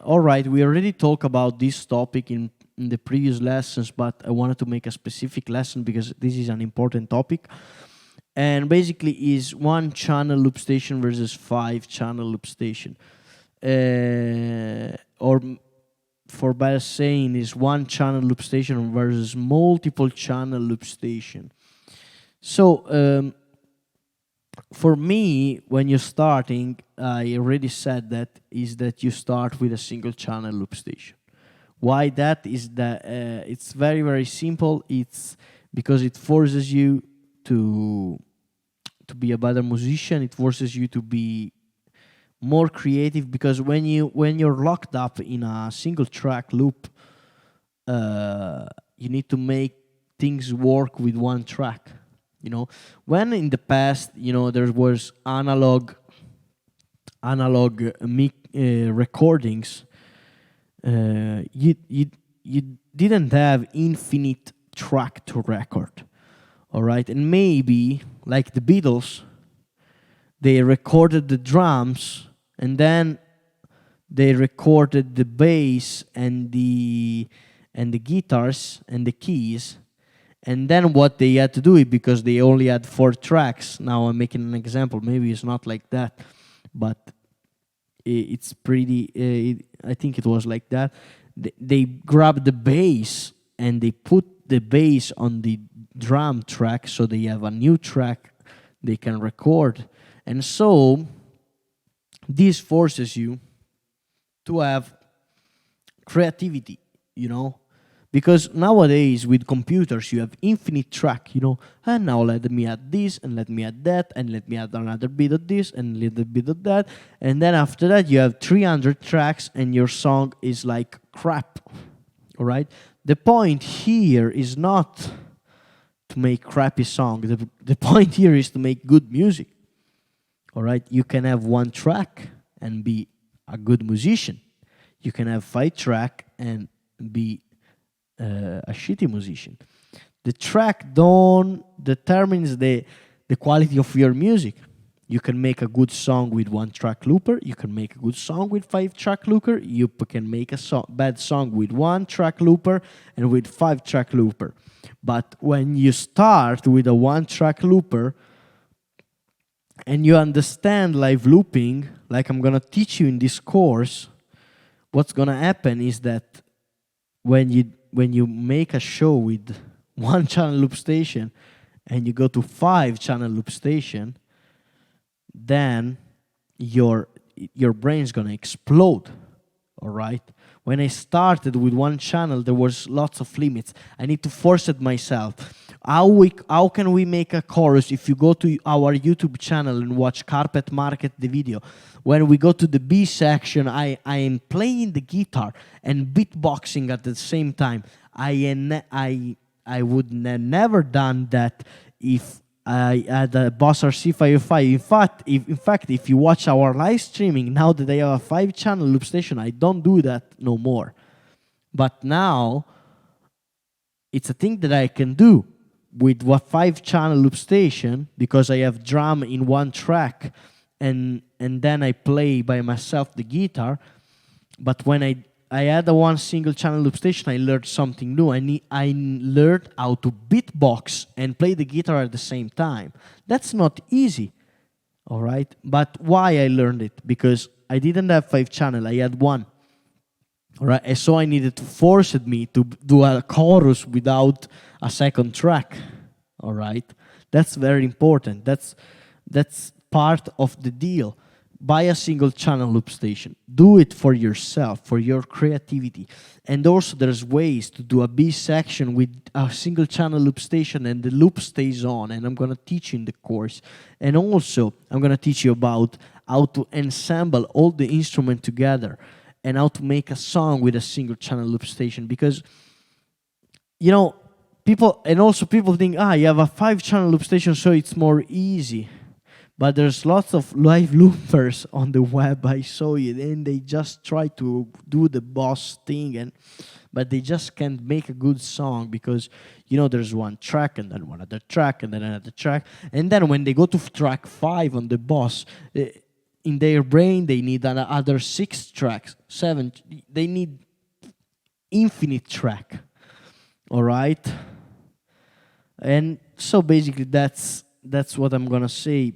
all right, we already talked about this topic in the previous lessons, but I wanted to make a specific lesson because this is an important topic. And basically is one channel loop station versus 5 channel loop station. Or for better saying is one channel loop station versus multiple channel loop station. So for me, when you're starting, I already said that you start with a single channel loop station. Why that is that it's very, very simple. It's because it forces you to be a better musician. It forces you to be more creative, because when you're locked up in a single track loop, you need to make things work with one track. When in the past, there was analog recordings, you didn't have infinite track to record. All right, and maybe like the Beatles, they recorded the drums and then they recorded the bass and the guitars and the keys, and then what they had to do it, because they only had 4 tracks. Now I'm making an example. Maybe it's not like that, but it's pretty. I think it was like that. They grabbed the bass and they put the bass on the drum track, so they have a new track they can record. And so this forces you to have creativity, because nowadays with computers you have infinite track, and now let me add this and let me add that and let me add another bit of this and a little bit of that, and then after that you have 300 tracks and your song is like crap. All right, the point here is not to make crappy song. The point here is to make good music. All right, you can have 1 track and be a good musician. You can have 5 track and be a shitty musician. The track don't determines the quality of your music. You can make a good song with 1 track looper. You can make a good song with 5 track looper. You can make a bad song with 1 track looper and with 5 track looper. But when you start with a 1 track looper and you understand live looping, like I'm gonna teach you in this course, what's gonna happen is that when you make a show with 1 channel loop station and you go to 5 channel loop station, then your brain's gonna explode. All right. When I started with 1 channel, there was lots of limits. I need to force it myself. How can we make a chorus? If you go to our YouTube channel and watch Carpet Market, the video, when we go to the B section, I am playing the guitar and beatboxing at the same time. I would never done that if I had a Boss RC505. In fact, if you watch our live streaming, now that I have a 5 channel loop station, I don't do that no more. But now, it's a thing that I can do with a 5 channel loop station, because I have drum in 1 track and then I play by myself the guitar. But when I had a 1 single channel loop station, I learned something new. I learned how to beatbox and play the guitar at the same time. That's not easy, all right? But why I learned it? Because I didn't have 5 channel, I had 1. All right, and so I needed to force me to do a chorus without a 2nd track. All right, that's very important. That's part of the deal. Buy a single channel loop station. Do it for yourself, for your creativity. And also there's ways to do a B section with a single channel loop station and the loop stays on, and I'm gonna teach you in the course. And also I'm gonna teach you about how to ensemble all the instruments together and how to make a song with a single channel loop station. Because people think, you have a 5 channel loop station, so it's more easy. But there's lots of live loopers on the web, I saw it, and they just try to do the boss thing, but they just can't make a good song, because there's 1 track and then 1 other track and then another track, and then when they go to track 5 on the boss, in their brain, they need other 6 tracks, 7. They need infinite track. All right? And so basically that's what I'm gonna say.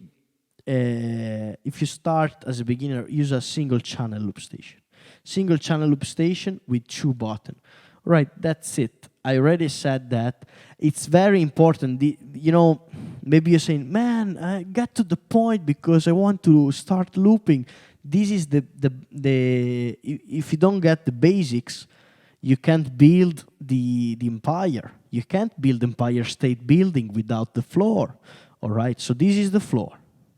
If you start as a beginner, use a single channel loop station. Single channel loop station with 2 buttons. Right, that's it. I already said that. It's very important. Maybe you're saying, man, I got to the point because I want to start looping. This is if you don't get the basics, you can't build the empire. You can't build Empire State Building without the floor. All right, so this is the floor.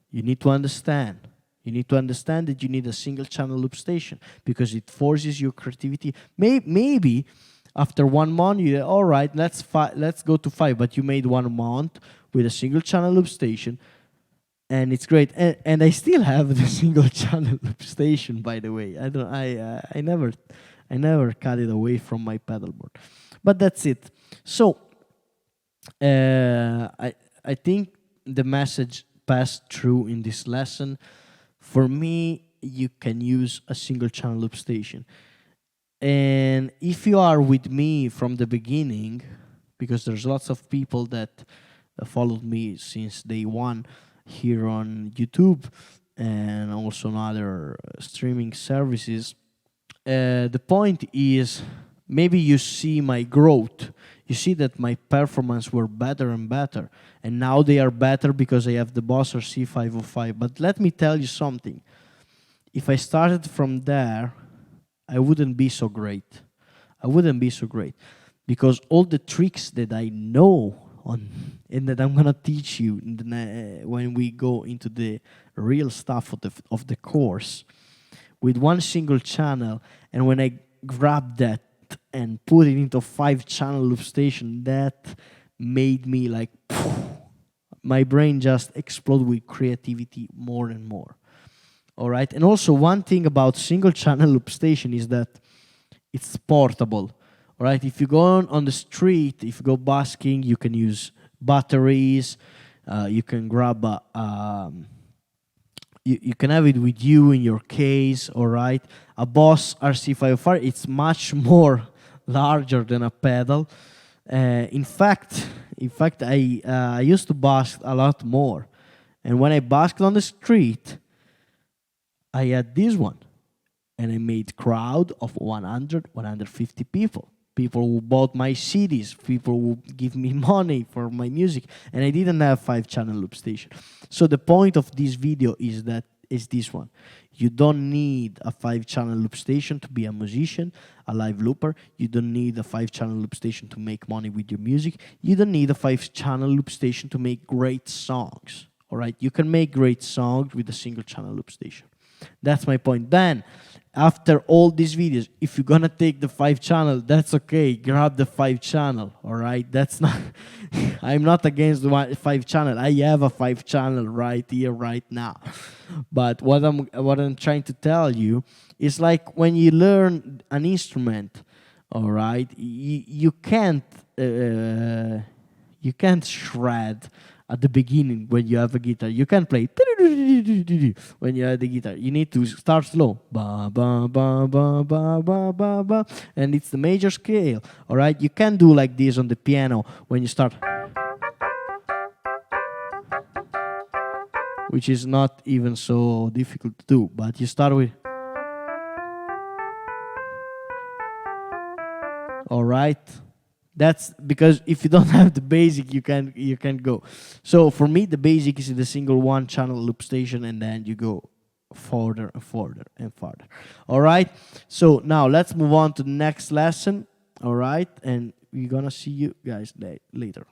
You need to understand. You need to understand that you need a single channel loop station because it forces your creativity. Maybe after 1 month, you all right, let's go to 5. But you made 1 month with a single channel loop station, and it's great. And I still have the single channel loop station, by the way. I never cut it away from my pedal board. But that's it. So I think the message passed through in this lesson. For me, you can use a single channel loop station. And if you are with me from the beginning, because there's lots of people that followed me since day 1 here on YouTube and also on other streaming services, the point is maybe you see my growth. You see that my performance were better and better. And now they are better because I have the Boss RC505. But let me tell you something. If I started from there, I wouldn't be so great. I wouldn't be so great. Because all the tricks that I know and that I'm going to teach you when we go into the real stuff of the course, with 1 single channel, and when I grab that and put it into 5-channel loop station, that made me like, my brain just exploded with creativity more and more. All right, and also one thing about single channel loop station is that it's portable. All right, if you go on the street, if you go busking, you can use batteries. You can grab you can have it with you in your case. All right, a Boss RC505, it's much more larger than a pedal. In fact, I used to busk a lot more, and when I busked on the street, I had this one, and I made crowd of 100, 150 people. People who bought my CDs, people who give me money for my music, and I didn't have 5-channel loop station. So the point of this video is this one. You don't need a 5-channel loop station to be a musician, a live looper. You don't need a 5-channel loop station to make money with your music. You don't need a 5-channel loop station to make great songs. All right, you can make great songs with a single channel loop station. That's my point. Then, after all these videos, if you're gonna take the 5-channel, that's okay. Grab the 5-channel. All right, that's not. I'm not against the 5-channel. I have a 5-channel right here, right now. But what I'm trying to tell you is like when you learn an instrument. All right, you can't shred at the beginning when you have a guitar. You can't play when you have the guitar. You need to start slow. Ba, ba, ba, ba, ba, ba, ba, ba. And it's the major scale. All right? You can do like this on the piano when you start. Which is not even so difficult to do. But you start with. All right? That's because if you don't have the basic, you can't go. So for me, the basic is the single 1-channel loop station, and then you go further and further and further. All right. So now let's move on to the next lesson. All right, and we're gonna see you guys later.